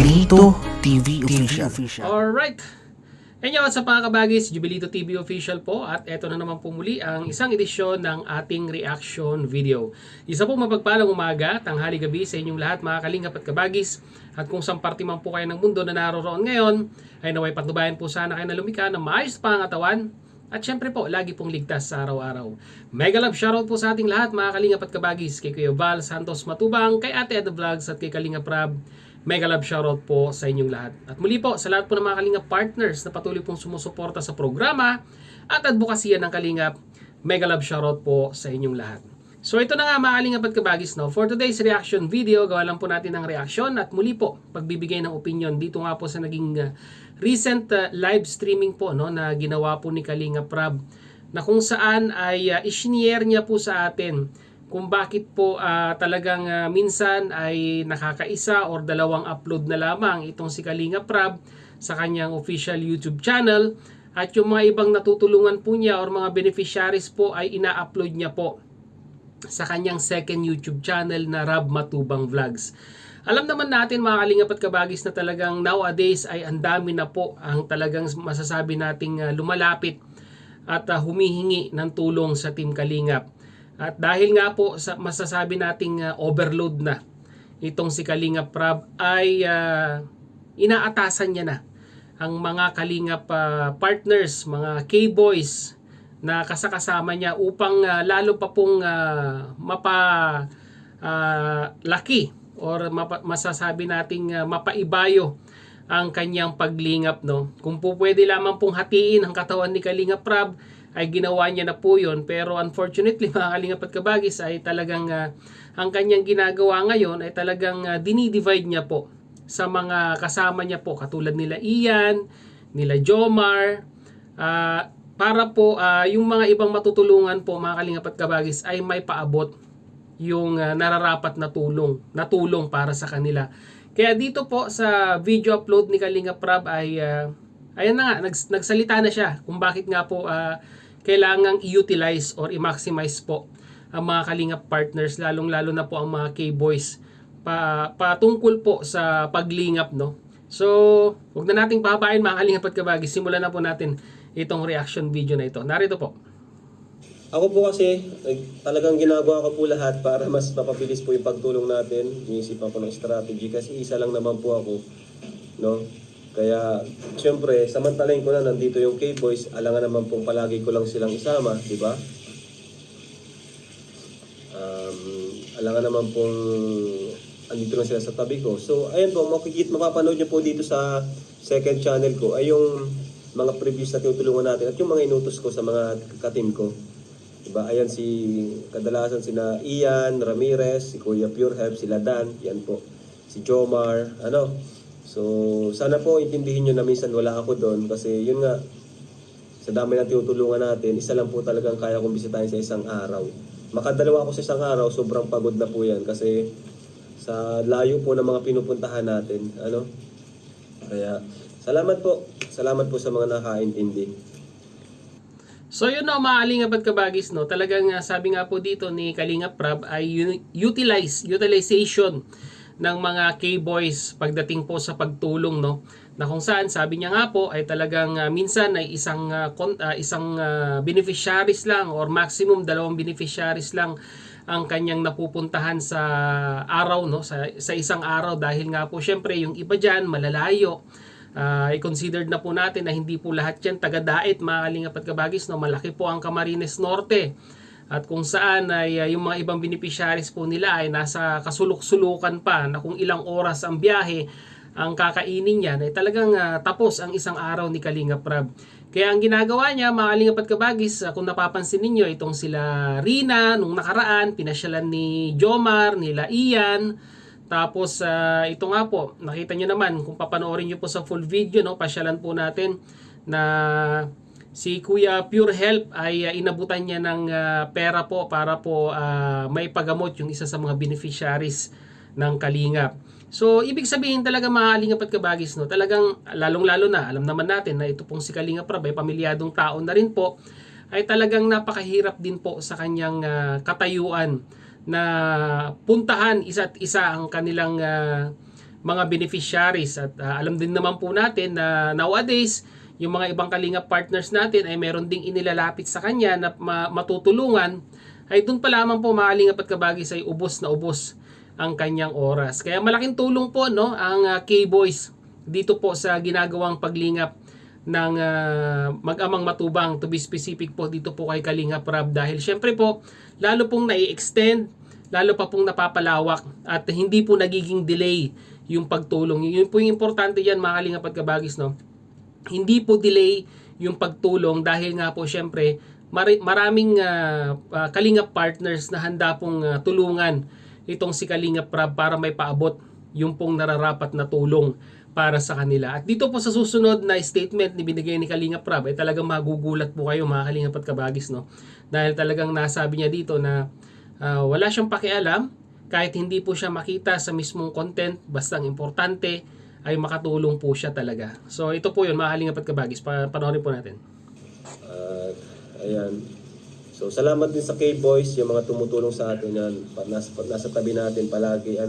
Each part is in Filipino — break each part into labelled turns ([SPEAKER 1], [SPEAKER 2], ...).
[SPEAKER 1] Jubilito TV Official.
[SPEAKER 2] Alright. Inyo sa mga kabagis, Jubilito TV Official po, at eto na naman po muli ang isang edisyon ng ating reaction video. Isa po mapagpalang umaga, tanghali, gabi sa inyong lahat mga kalingap at kabagis, at kung saan parte man po kayo ng mundo na naroroon ngayon, ay naway patnubayan po sana kayo na lumika ng maayos pangatawan, at syempre po, lagi pong ligtas sa araw-araw. Mega love shoutout po sa ating lahat mga kalingap at kabagis, kay Kuya Val Santos Matubang, kay Ate Ed Vlogs at kay Kalingap Rab. Mega love shoutout po sa inyong lahat. At muli po sa lahat po ng mga Kalingap partners na patuloy pong sumusuporta sa programa at advokasya ng Kalingap, mega love shoutout po sa inyong lahat. So ito na nga mga Kalingap at kabagis, no? For today's reaction video, gawa lang po natin ng reaction at muli po pagbibigay ng opinion dito nga po sa naging recent live streaming po, no, na ginawa po ni Kalingap Rab, na kung saan ay isinare niya po sa atin kung bakit po talagang minsan ay nakakaisa or dalawang upload na lamang itong si Kalingap Rab sa kanyang official YouTube channel, at yung mga ibang natutulungan po niya or mga beneficiaries po ay ina-upload niya po sa kanyang second YouTube channel na Rab Matubang Vlogs. Alam naman natin mga Kalingap at kabagis na talagang nowadays ay ang dami na po ang talagang masasabi nating lumalapit at humihingi ng tulong sa Team Kalingap. At dahil nga po sa masasabi nating overload na itong si Kalingap Rab, ay inaatasan niya na ang mga Kalingap partners, mga K-boys na kasakasama niya upang lalo pa pong laki or masasabi nating mapaibayo ang kanyang paglingap, no? Kung po pwede lamang pong hatiin ang katawan ni Kalingap Rab, ay ginawa niya na po yun. Pero unfortunately mga Kalingap at kabagis ay talagang ang kanyang ginagawa ngayon ay talagang dinidivide niya po sa mga kasama niya po, katulad nila Ian, nila Jomar, para po yung mga ibang matutulungan po mga Kalingap at kabagis ay may paabot yung nararapat na tulong para sa kanila. Kaya dito po sa video upload ni Kalingap Rab ay ayan na nga, nagsalita na siya kung bakit nga po kailangang i-utilize or i-maximize po ang mga Kalingap partners, lalong-lalo na po ang mga K-boys patungkol po sa paglingap, no? So, huwag na nating pahabain mga Kalingap at kabagis. Simulan na po natin itong reaction video na ito. Narito po.
[SPEAKER 3] Ako po kasi, talagang ginagawa ko po lahat para mas mapabilis po yung pagtulong natin. Iniisipan ko ng strategy kasi isa lang naman po ako, no? Kaya, siyempre, samantalain ko na nandito yung K-Boys, alangan naman pong palagi ko lang silang isama, di ba? Alangan naman pong andito lang sila sa tabi ko. So, ayan po, mapapanood nyo po dito sa second channel ko ay yung mga previews na tinutulungan natin at yung mga inutos ko sa mga katim ko. Diba? Ayan kadalasan sina Ian Ramirez, si Kuya Pure Help, sila Dan, yan po. Si Jomar, So, sana po intindihin nyo na minsan wala ako doon kasi yun nga, sa dami ng tinutulungan natin, isa lang po talagang kaya kong bisitahin sa isang araw. Makadalawa ako sa isang araw, sobrang pagod na po yan kasi sa layo po ng mga pinupuntahan natin. Kaya, salamat po sa mga nakaintindi.
[SPEAKER 2] So yun na mga Kalingap at kabagis, no? Talagang sabi nga po dito ni Kalingap Rab ay utilization ng mga K-boys pagdating po sa pagtulong, no? Na kung saan sabi niya nga po ay talagang minsan ay isang beneficiaries lang or maximum 2 beneficiaries lang ang kanyang napupuntahan sa araw, no? Sa isang araw, dahil nga po syempre yung iba diyan malalayo. I-considered na po natin na hindi po lahat yan taga-Dait mga Kalingap at kabagis, no? Malaki po ang Camarines Norte, at kung saan ay yung mga ibang beneficiaries po nila ay nasa kasuluk-sulukan pa na kung ilang oras ang biyahe ang kakainin niyan, ay talagang tapos ang isang araw ni Kalingap Rab. Kaya ang ginagawa niya mga Kalingap at kabagis, kung napapansin ninyo, itong sila Rina nung nakaraan, pinasyalan ni Jomar, nila Ian. Tapos ito nga po, nakita nyo naman kung papanoorin nyo po sa full video, no, pasyalan po natin na si Kuya Pure Help ay inabutan niya ng pera po para po may pagamot yung isa sa mga beneficiaries ng Kalingap. So ibig sabihin talaga mga Kalingap at kabagis, no, talagang lalong-lalo na alam naman natin na ito pong si Kalingap Rab ay pamilyadong tao na rin po, ay talagang napakahirap din po sa kanyang katayuan na puntahan isa't isa ang kanilang mga beneficiaries. At alam din naman po natin na nowadays, yung mga ibang Kalingap partners natin ay meron ding inilalapit sa kanya na matutulungan, ay doon pa lamang po mga Kalingap at Kabagis ay ubos na ubos ang kanyang oras. Kaya malaking tulong po no ang K-Boys dito po sa ginagawang paglingap ng mag-amang matubang, to be specific po dito po kay Kalingap Rab, dahil syempre po lalo pong nai-extend, lalo pa pong napapalawak at hindi po nagiging delay yung pagtulong. Yun po yung importante yan mga Kalingap at Kabagis, no? Hindi po delay yung pagtulong dahil nga po syempre maraming Kalingap partners na handa pong tulungan itong si Kalingap Rab para may paabot yung pong nararapat na tulong para sa kanila. At dito po sa susunod na statement ni binigay ni Kalingap Rab ay talagang magugulat po kayo mga Kalingap at Kabagis, no? Dahil talagang nasabi niya dito na wala siyang pakialam kahit hindi po siya makita sa mismong content, basta ang importante ay makatulong po siya talaga. So ito po yun mga Kalingap at Kabagis, panoorin po natin.
[SPEAKER 3] Ayan. So salamat din sa K-Boys, yung mga tumutulong sa atin yan. Nasa tabi natin palagi,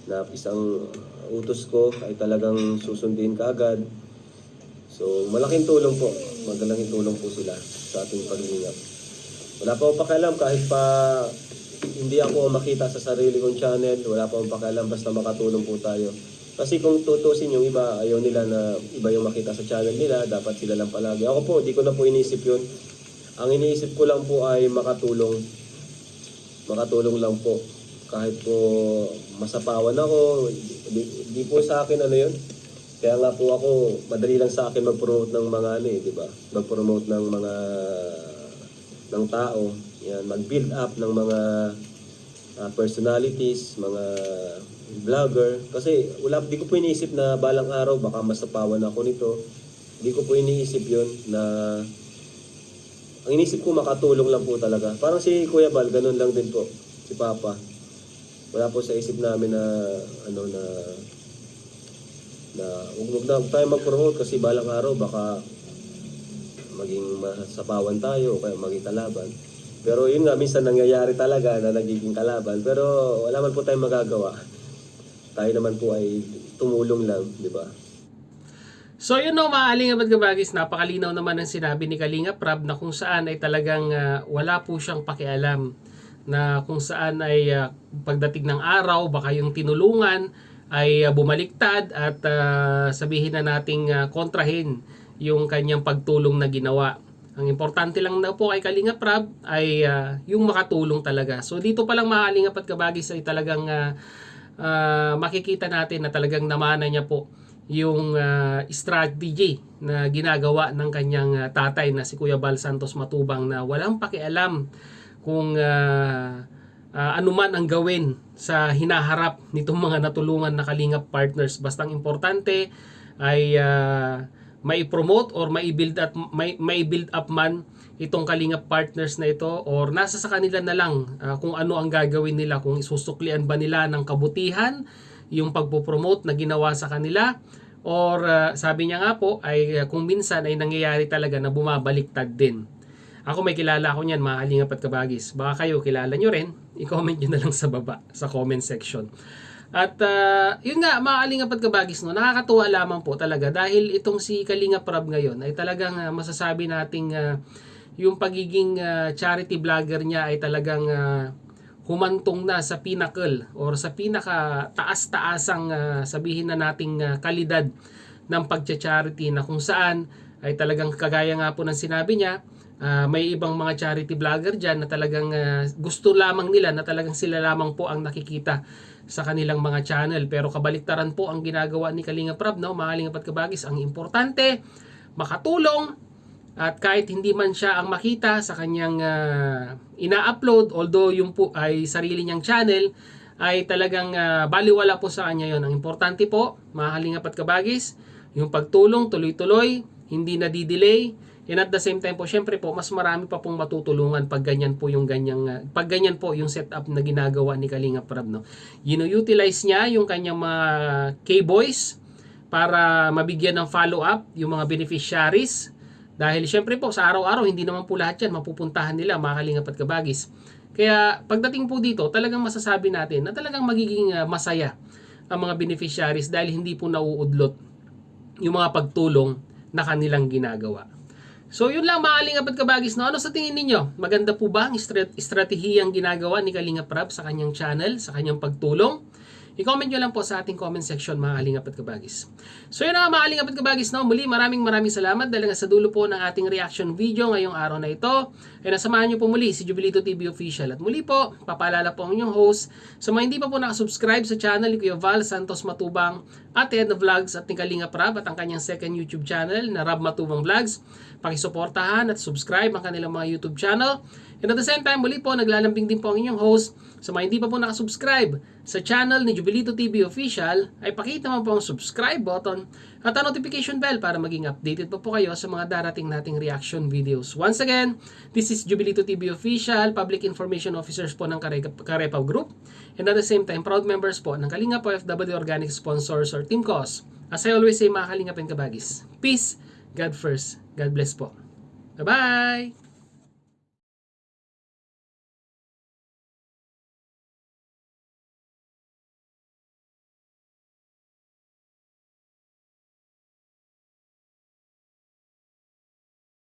[SPEAKER 3] na isang utos ko ay talagang susundin kaagad. So malaking tulong po, magandang tulong po sila sa ating paglingap. Wala pa akong pakialam kahit pa hindi ako makita sa sarili kong channel, wala pa akong pakialam basta makatulong po tayo. Kasi kung tutusin yung iba, ayaw nila na iba yung makita sa channel nila, dapat sila lang palagi. Ako po, di ko na po iniisip yun. Ang iniisip ko lang po ay makatulong. Makatulong lang po. Kahit po masapawan ako, di po sa akin yun. Kaya nga po ako, madali lang sa akin mag-promote ng mga di ba? Mag-promote ng mga ng tao. Yan, mag-build up ng mga personalities, mga vlogger. Kasi di ko po iniisip na balang araw baka masapawan ako nito. Di ko po iniisip yun na ang inisip ko makatulong lang po talaga. Parang si Kuya Bal, ganun lang din po. Si Papa. Wala po sa isip namin na huwag na tayo mag-promote kasi balang araw baka maging masapawan tayo o kaya maging kalaban. Pero yun nga, minsan nangyayari talaga na nagiging kalaban. Pero wala man po tayong magagawa. Tayo naman po ay tumulong lang, di ba?
[SPEAKER 2] So yun no mga Kalingap at Kabagis, napakalinaw naman ang sinabi ni Kalingap Rab na kung saan ay talagang wala po siyang pakialam. Na kung saan ay pagdating ng araw, baka yung tinulungan ay bumaliktad at sabihin na nating kontrahin yung kanyang pagtulong na ginawa. Ang importante lang na po kay Kalingap Rab ay yung makatulong talaga. So dito pa lang mga Kalingap at Kabagis ay talagang makikita natin na talagang namana niya po yung strategy na ginagawa ng kanyang tatay na si Kuya Bal Santos Matubang, na walang pakialam kung ano man ang gawin sa hinaharap nitong mga natulungan na Kalingap partners. Basta ang importante ay mai-promote or mai-build up man itong Kalingap partners na ito, or nasa sa kanila na lang kung ano ang gagawin nila, kung isusuklian ba nila ng kabutihan yung pagpo-promote na ginawa sa kanila, or sabi niya nga po ay kung minsan ay nangyayari talaga na bumabaliktad din. Ako may kilala ako niyan mga Kalingap at Kabagis. Baka kayo kilala nyo rin, i-comment nyo na lang sa baba sa comment section. At yun nga mga Kalingap at Kabagis, no, nakakatuwa lamang po talaga dahil itong si Kalingap Rab ngayon ay talagang masasabi nating yung pagiging charity vlogger niya ay talagang humantong na sa pinnacle or sa pinaka taas-taasang sabihin na nating kalidad ng pagcha-charity, na kung saan ay talagang kagaya nga po ng sinabi niya, may ibang mga charity vlogger dyan na talagang gusto lamang nila na talagang sila lamang po ang nakikita sa kanilang mga channel. Pero kabaliktaran po ang ginagawa ni Kalingap Rab, no, mga Kalingap at Kabagis. Ang importante, makatulong, at kahit hindi man siya ang makita sa kanyang ina-upload, although yung po ay sarili niyang channel, ay talagang baliwala po sa kanya yon. Ang importante po, mga Kalingap at Kabagis, yung pagtulong tuloy-tuloy, hindi na di-delay. And at the same time po, syempre po, mas marami pa pong matutulungan pag ganyan po yung setup na ginagawa ni Kalingap Rab, no. Utilize niya yung kanyang mga K-Boys para mabigyan ng follow-up yung mga beneficiaries. Dahil syempre po, sa araw-araw, hindi naman po lahat yan mapupuntahan nila, mga Kalingap at Kabagis. Kaya pagdating po dito, talagang masasabi natin na talagang magiging masaya ang mga beneficiaries dahil hindi po nauudlot yung mga pagtulong na kanilang ginagawa. So yun lang mga Kalingap at Kabagis. No? Ano sa tingin ninyo? Maganda po ba ang estratehiyang ginagawa ni Kalingap Rab sa kanyang channel, sa kanyang pagtulong? I-comment nyo lang po sa ating comment section mga Kalingap at Kabagis. So yun na mga Kalingap at Kabagis. No? Muli maraming salamat dahil nga sa dulo po ng ating reaction video ngayong araw na ito. Ay nasamahan nyo po muli si Jubilito TV Official. At muli po, papaalala po ang inyong host. Sa mga hindi pa po nakasubscribe sa channel ni Kuya Val Santos Matubang at Ed Vlogs at ni Kalingap Rab at ang kanyang second YouTube channel na Rab Matubang Vlogs. Pakisuportahan at subscribe ang kanilang mga YouTube channel. And at the same time, muli po, naglalambing din po ang inyong host. Sa mga hindi pa po nakasubscribe sa channel ni Jubilito TV Official, ay pakita naman po ang subscribe button at ang notification bell para maging updated po kayo sa mga darating nating reaction videos. Once again, this is Jubilito TV Official, Public Information Officers po ng Karepaw Group. And at the same time, proud members po ng Kalingap OFW Organic Sponsors or Team Cause. As I always say mga Kalingap and Kabagis, peace, God first, God bless po. Bye-bye!